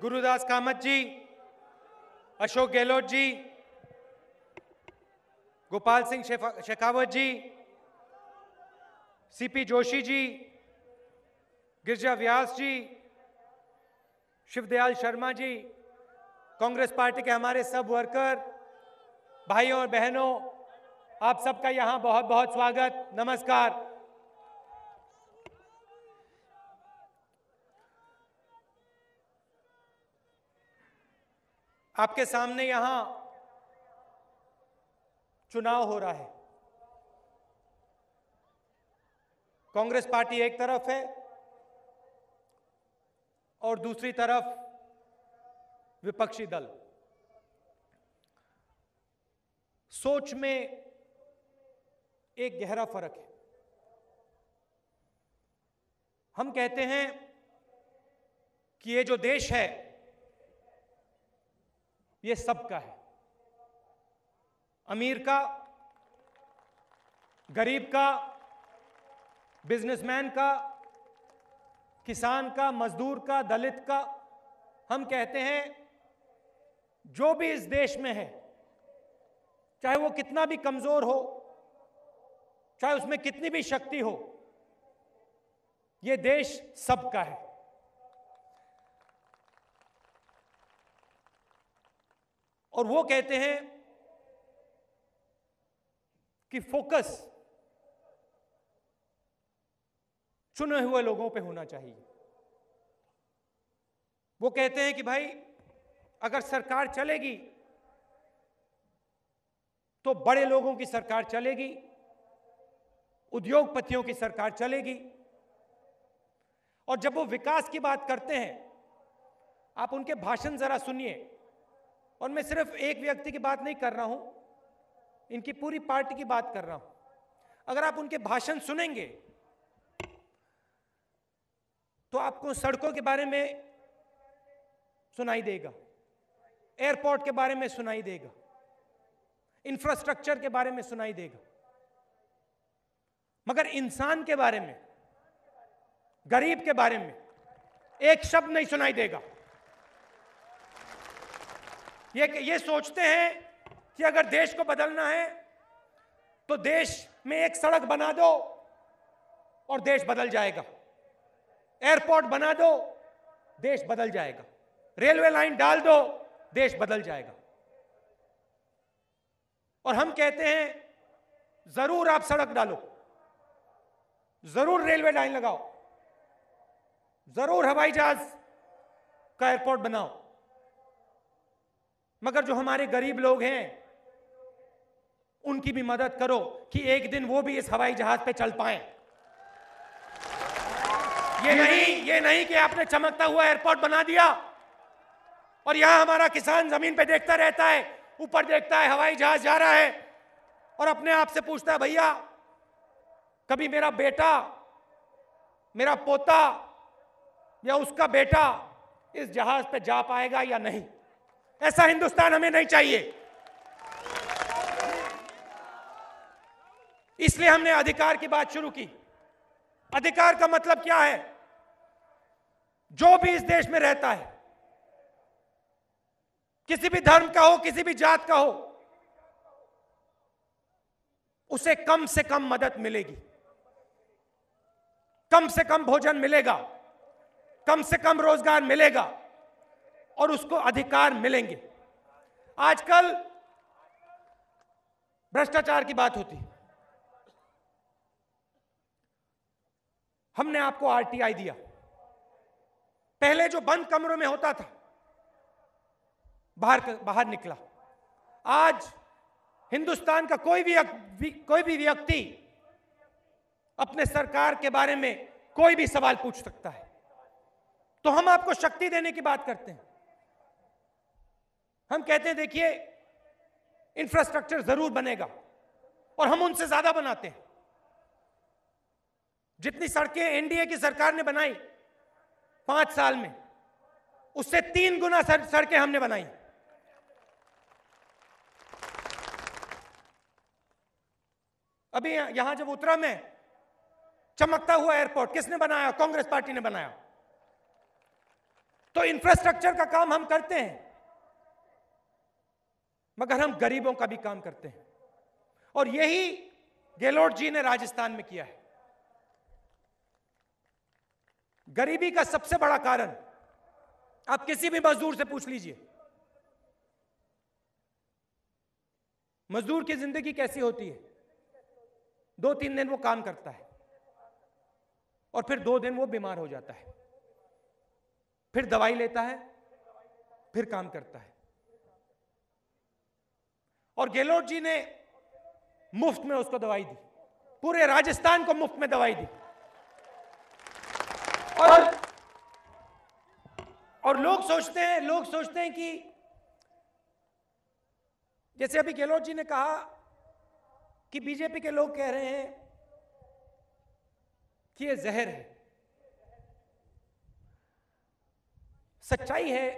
गुरुदास कामत जी, अशोक गहलोत जी, गोपाल सिंह शेखावत जी, CP Joshi ji, Girija Vyas जी, Shivdayal Sharma ji, Congress party के हमारे सब वर्कर, भाइयों और बहनों, आप सबका यहां बहुत बहुत स्वागत, नमस्कार। आपके सामने यहां चुनाव हो रहा है। कांग्रेस पार्टी एक तरफ है और दूसरी तरफ विपक्षी दल। सोच में एक गहरा फर्क है। हम कहते हैं कि ये जो देश है ये सबका है, अमीर का, गरीब का, बिजनेसमैन का, किसान का, मजदूर का, दलित का। हम कहते हैं जो भी इस देश में है, चाहे वो कितना भी कमजोर हो, चाहे उसमें कितनी भी शक्ति हो, ये देश सबका है। और वो कहते हैं कि फोकस चुने हुए लोगों पे होना चाहिए। वो कहते हैं कि भाई अगर सरकार चलेगी तो बड़े लोगों की सरकार चलेगी, उद्योगपतियों की सरकार चलेगी। और जब वो विकास की बात करते हैं, आप उनके भाषण जरा सुनिए। और मैं सिर्फ एक व्यक्ति की बात नहीं कर रहा हूं, इनकी पूरी पार्टी की बात कर रहा हूं। अगर आप उनके भाषण सुनेंगे तो आपको सड़कों के बारे में सुनाई देगा, एयरपोर्ट के बारे में सुनाई देगा, इंफ्रास्ट्रक्चर के बारे में सुनाई देगा, मगर इंसान के बारे में, गरीब के बारे में एक शब्द नहीं सुनाई देगा। ये सोचते हैं कि अगर देश को बदलना है तो देश में एक सड़क बना दो और देश बदल जाएगा, एयरपोर्ट बना दो, देश बदल जाएगा, रेलवे लाइन डाल दो, देश बदल जाएगा। और हम कहते हैं जरूर आप सड़क डालो, जरूर रेलवे लाइन लगाओ, जरूर हवाई जहाज का एयरपोर्ट बनाओ, मगर जो हमारे गरीब लोग हैं उनकी भी मदद करो कि एक दिन वो भी इस हवाई जहाज पे चल पाएं। ये नहीं कि आपने चमकता हुआ एयरपोर्ट बना दिया और यहां हमारा किसान जमीन पे देखता रहता है, ऊपर देखता है हवाई जहाज जा रहा है और अपने आप से पूछता है भैया कभी मेरा बेटा, मेरा पोता या उसका बेटा इस जहाज पे जा पाएगा या नहीं। ऐसा हिंदुस्तान हमें नहीं चाहिए। इसलिए हमने अधिकार की बात शुरू की। अधिकार का मतलब क्या है? जो भी इस देश में रहता है, किसी भी धर्म का हो, किसी भी जात का हो, उसे कम से कम मदद मिलेगी, कम से कम भोजन मिलेगा, कम से कम रोजगार मिलेगा और उसको अधिकार मिलेंगे। आजकल भ्रष्टाचार की बात होती है। हमने आपको आरटीआई दिया। पहले जो बंद कमरों में होता था बाहर निकला। आज हिंदुस्तान का कोई भी व्यक्ति अपने सरकार के बारे में कोई भी सवाल पूछ सकता है। तो हम आपको शक्ति देने की बात करते हैं। हम कहते हैं देखिए इंफ्रास्ट्रक्चर जरूर बनेगा और हम उनसे ज्यादा बनाते हैं। जितनी सड़कें एनडीए की सरकार ने बनाई 5 साल में, उससे 3 गुना सड़कें हमने बनाई। अभी यहां जब उतरा मैं, चमकता हुआ एयरपोर्ट किसने बनाया? कांग्रेस पार्टी ने बनाया। तो इंफ्रास्ट्रक्चर का काम हम करते हैं, मगर हम गरीबों का भी काम करते हैं। और यही गहलोत जी ने राजस्थान में किया है। गरीबी का सबसे बड़ा कारण आप किसी भी मजदूर से पूछ लीजिए, मजदूर की जिंदगी कैसी होती है। 2-3 दिन वो काम करता है और फिर 2 दिन वो बीमार हो जाता है, फिर दवाई लेता है, फिर काम करता है। और गहलोत जी ने मुफ्त में उसको दवाई दी, पूरे राजस्थान को मुफ्त में दवाई दी। और लोग सोचते हैं कि जैसे अभी गहलोत जी ने कहा कि बीजेपी के लोग कह रहे हैं कि ये जहर है। सच्चाई है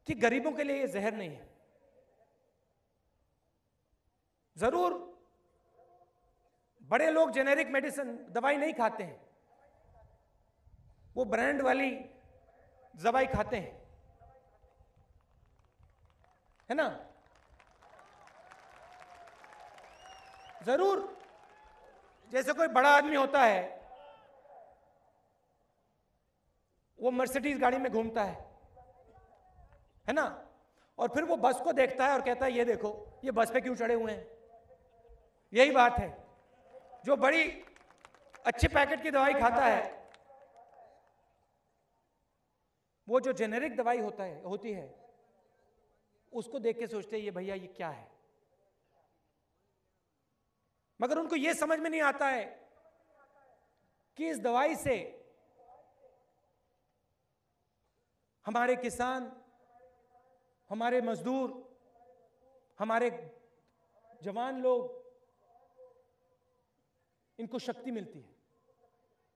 कि गरीबों के लिए ये जहर नहीं है। जरूर बड़े लोग जेनेरिक मेडिसिन दवाई नहीं खाते हैं, वो ब्रांड वाली दवाई खाते हैं, है ना। जरूर जैसे कोई बड़ा आदमी होता है, वो मर्सिडीज गाड़ी में घूमता है ना, और फिर वो बस को देखता है और कहता है ये देखो ये बस पे क्यों चढ़े हुए हैं। यही बात है, जो बड़ी अच्छे पैकेट की दवाई खाता है, वो जो जेनेरिक दवाई होती है उसको देख के सोचते हैं ये भैया ये क्या है। मगर उनको ये समझ में नहीं आता है कि इस दवाई से हमारे किसान, हमारे मजदूर, हमारे जवान लोग, इनको शक्ति मिलती है।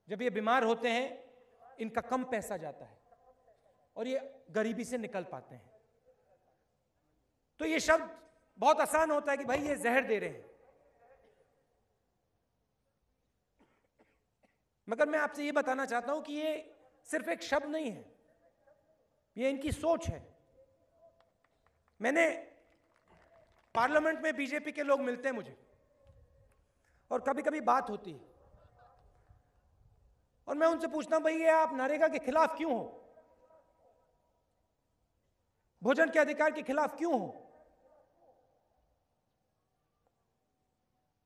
जब ये बीमार होते हैं इनका कम पैसा जाता है और ये गरीबी से निकल पाते हैं। तो ये शब्द बहुत आसान होता है कि भाई ये जहर दे रहे हैं, मगर मैं आपसे ये बताना चाहता हूं कि ये सिर्फ एक शब्द नहीं है, ये इनकी सोच है। मैंने पार्लियामेंट में बीजेपी के लोग मिलते हैं मुझे और कभी कभी बात होती है और मैं उनसे पूछता हूं भाई ये आप नरेगा के खिलाफ क्यों हो, भोजन के अधिकार के खिलाफ क्यों हो।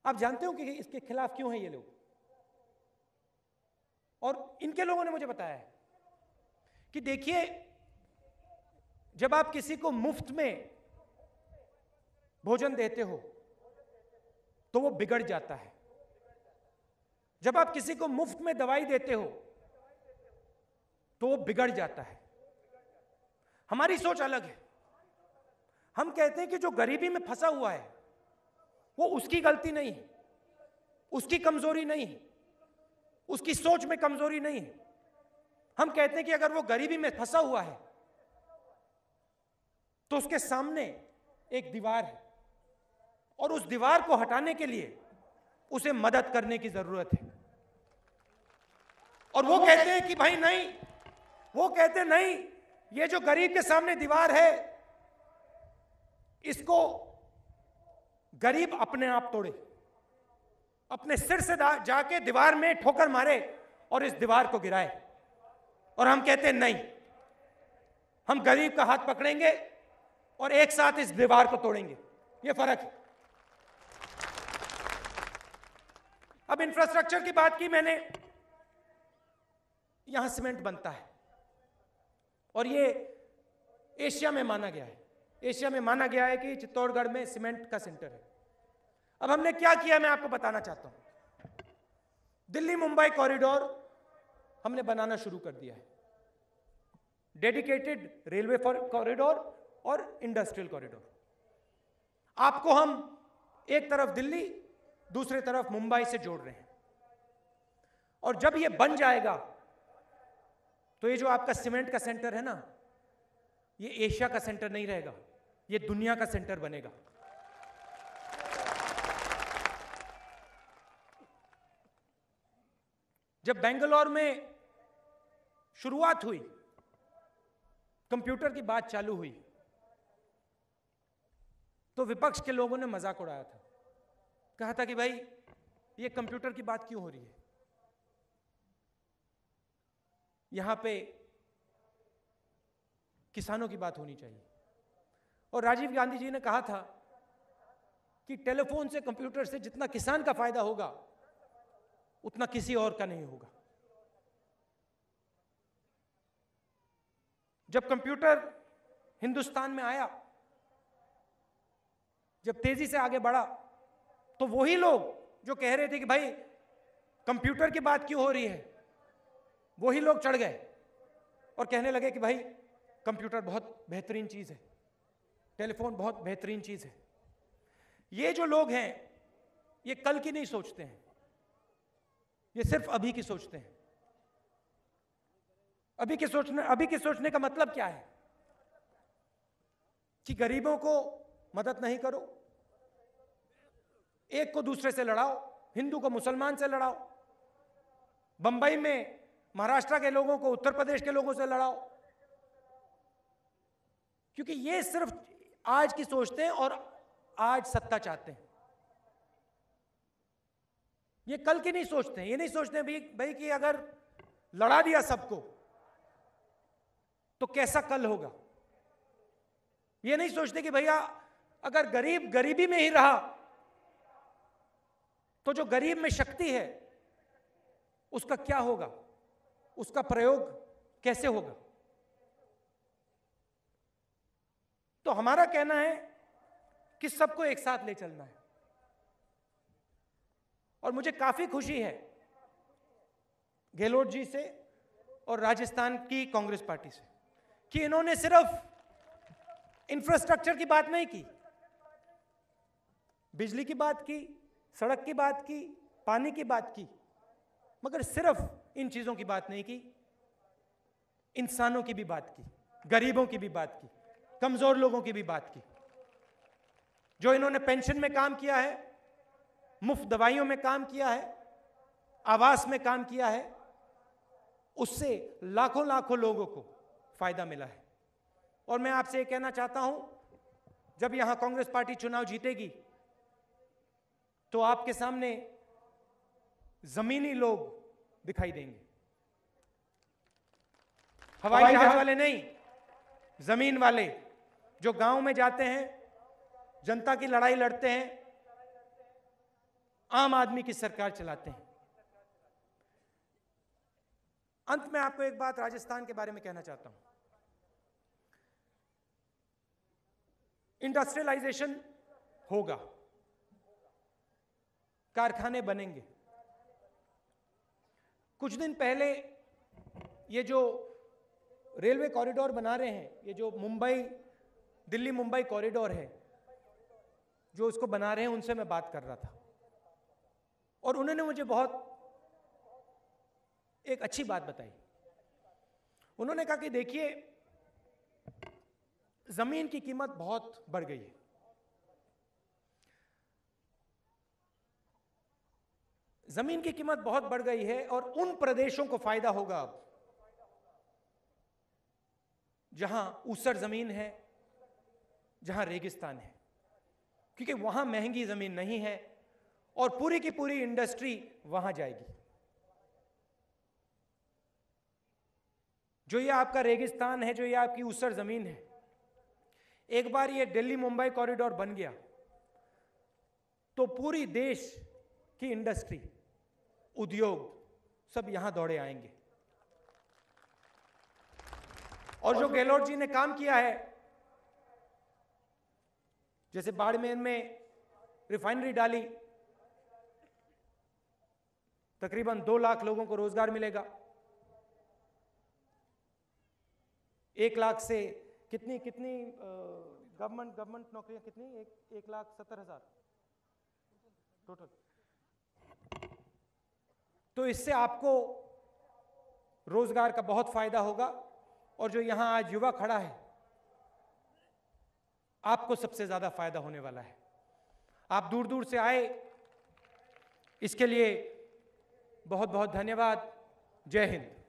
आप जानते हो कि इसके खिलाफ क्यों हैं ये लोग। और इनके लोगों ने मुझे बताया है कि देखिए जब आप किसी को मुफ्त में भोजन देते हो तो वो बिगड़ जाता है, जब आप किसी को मुफ्त में दवाई देते हो तो वो बिगड़ जाता है। हमारी सोच अलग है। हम कहते हैं कि जो गरीबी में फंसा हुआ है वो उसकी गलती नहीं है, उसकी कमजोरी नहीं है, उसकी सोच में कमजोरी नहीं है। हम कहते हैं कि अगर वो गरीबी में फंसा हुआ है तो उसके सामने एक दीवार है और उस दीवार को हटाने के लिए उसे मदद करने की जरूरत है। और वो कहते हैं कि भाई नहीं, वो कहते नहीं, ये जो गरीब के सामने दीवार है इसको गरीब अपने आप तोड़े, अपने सिर से जाके दीवार में ठोकर मारे और इस दीवार को गिराए। और हम कहते हैं नहीं, हम गरीब का हाथ पकड़ेंगे और एक साथ इस दीवार को तोड़ेंगे। ये फर्क है। अब इंफ्रास्ट्रक्चर की बात की मैंने, यहां सीमेंट बनता है और ये एशिया में माना गया है, एशिया में माना गया है कि चित्तौड़गढ़ में सीमेंट का सेंटर है। अब हमने क्या किया मैं आपको बताना चाहता हूं। दिल्ली मुंबई कॉरिडोर हमने बनाना शुरू कर दिया है, डेडिकेटेड रेलवे कॉरिडोर और इंडस्ट्रियल कॉरिडोर। आपको हम एक तरफ दिल्ली दूसरी तरफ मुंबई से जोड़ रहे हैं और जब ये बन जाएगा तो ये जो आपका सीमेंट का सेंटर है ना, ये एशिया का सेंटर नहीं रहेगा, ये दुनिया का सेंटर बनेगा। जब बेंगलोर में शुरुआत हुई, कंप्यूटर की बात चालू हुई, तो विपक्ष के लोगों ने मजाक उड़ाया था, कहा था कि भाई ये कंप्यूटर की बात क्यों हो रही है, यहां पे किसानों की बात होनी चाहिए। और राजीव गांधी जी ने कहा था कि टेलीफोन से, कंप्यूटर से जितना किसान का फायदा होगा उतना किसी और का नहीं होगा। जब कंप्यूटर हिंदुस्तान में आया, जब तेजी से आगे बढ़ा, तो वही लोग जो कह रहे थे कि भाई कंप्यूटर की बात क्यों हो रही है, वही लोग चढ़ गए और कहने लगे कि भाई कंप्यूटर बहुत बेहतरीन चीज है, टेलीफोन बहुत बेहतरीन चीज है। ये जो लोग हैं ये कल की नहीं सोचते हैं, ये सिर्फ अभी की सोचते हैं। अभी के सोचने का मतलब क्या है कि गरीबों को मदद नहीं करो, एक को दूसरे से लड़ाओ, हिंदू को मुसलमान से लड़ाओ, बंबई में महाराष्ट्र के लोगों को उत्तर प्रदेश के लोगों से लड़ाओ, क्योंकि ये सिर्फ आज की सोचते हैं और आज सत्ता चाहते हैं। ये कल की नहीं सोचते हैं, ये नहीं सोचते हैं भाई कि अगर लड़ा दिया सबको तो कैसा कल होगा। ये नहीं सोचते कि भैया अगर गरीब गरीबी में ही रहा तो जो गरीब में शक्ति है उसका क्या होगा, उसका प्रयोग कैसे होगा। तो हमारा कहना है कि सबको एक साथ ले चलना है। और मुझे काफी खुशी है गहलोत जी से और राजस्थान की कांग्रेस पार्टी से कि इन्होंने सिर्फ इंफ्रास्ट्रक्चर की बात नहीं की, बिजली की बात की, सड़क की बात की, पानी की बात की, मगर सिर्फ इन चीजों की बात नहीं की, इंसानों की भी बात की, गरीबों की भी बात की, कमजोर लोगों की भी बात की। जो इन्होंने पेंशन में काम किया है, मुफ्त दवाइयों में काम किया है, आवास में काम किया है, उससे लाखों लाखों लोगों को फायदा मिला है। और मैं आपसे ये कहना चाहता हूं, जब यहां कांग्रेस पार्टी चुनाव जीतेगी तो आपके सामने जमीनी लोग दिखाई देंगे, हवाई जहाज वाले नहीं, जमीन वाले, जो गांव में जाते हैं, जनता की लड़ाई लड़ते हैं, आम आदमी की सरकार चलाते हैं। अंत में आपको एक बात राजस्थान के बारे में कहना चाहता हूं। इंडस्ट्रियलाइजेशन होगा, कारखाने बनेंगे। कुछ दिन पहले ये जो रेलवे कॉरिडोर बना रहे हैं, ये जो दिल्ली मुंबई कॉरिडोर है, जो इसको बना रहे हैं, उनसे मैं बात कर रहा था और उन्होंने मुझे बहुत एक अच्छी बात बताई। उन्होंने कहा कि देखिए जमीन की कीमत बहुत बढ़ गई है, जमीन की कीमत बहुत बढ़ गई है और उन प्रदेशों को फायदा होगा अब जहां ऊसर जमीन है, जहां रेगिस्तान है, क्योंकि वहां महंगी जमीन नहीं है और पूरी की पूरी इंडस्ट्री वहां जाएगी। जो ये आपका रेगिस्तान है, जो ये आपकी ऊसर जमीन है, एक बार ये दिल्ली मुंबई कॉरिडोर बन गया तो पूरी देश की इंडस्ट्री, उद्योग सब यहां दौड़े आएंगे। और जो गहलोत जी ने काम किया है, जैसे बाड़मेर में रिफाइनरी डाली, तकरीबन 2 लाख लोगों को रोजगार मिलेगा। 1 लाख से कितनी गवर्नमेंट नौकरियां कितनी, 1,70,000 टोटल। तो इससे आपको रोजगार का बहुत फायदा होगा। और जो यहां आज युवा खड़ा है, आपको सबसे ज्यादा फायदा होने वाला है। आप दूर दूर से आए, इसके लिए बहुत बहुत धन्यवाद। जय हिंद।